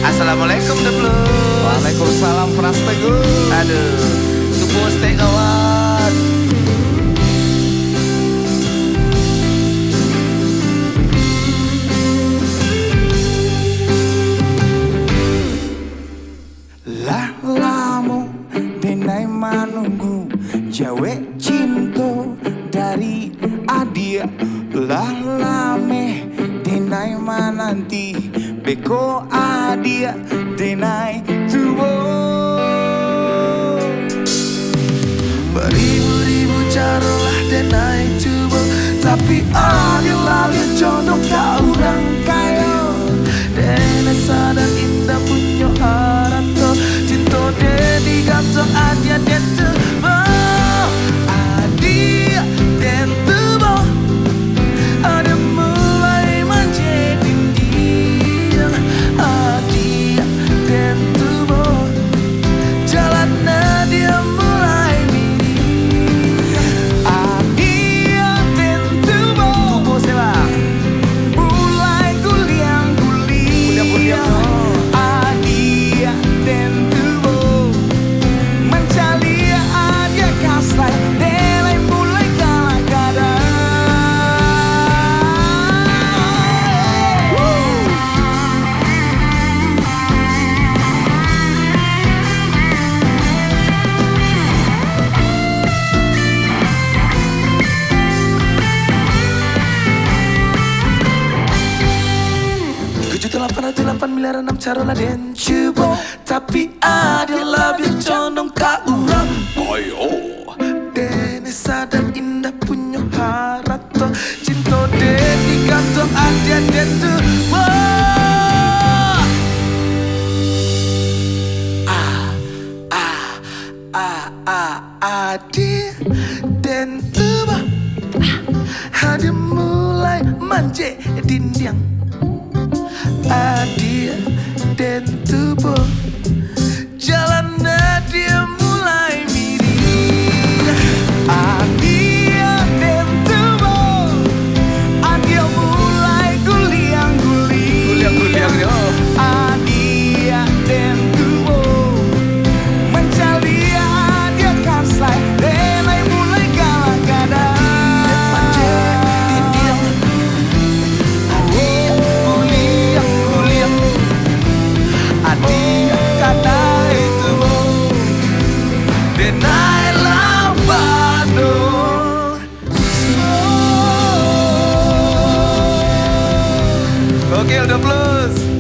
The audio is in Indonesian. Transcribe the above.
Assalamualaikum The Blues. Waalaikumsalam Pras Teguh. Aduh, tubuh stay kawan. Lah lamu denai manunggu jawe cinta dari adia. Lah lame denai mananti beko adia denai tubo. Beribu-ribu cara lah denai coba, tapi adil-adil jodoh kau orang kaya. Dene sadar indah punya harato, cinta dedi gantung aja den tubo. Adia den tubo, ada mulai menjadi dia. Adia den tubo, jalan dia mulai mirip. Adia den tubo, tubo sewa mulai guliang-guliang. Adia den tubo, mencari adia kasai, nilai mulai kadang-kadang. Miliaran 6 cara lah den coba, tapi adil lebih condong ka urang koyo. Dene sadar indah punya harato, cinta dedi gantung adia den tubo. Adia den tubo, ada mulai manje dindiang. Adia den tubo, jalan dia mulai mirip. Adia den tubo, adia mulai guliang-guliang. Adia den tubo, mencari adia kasai, denai mulai kadang-kadang. Oke, The Blues.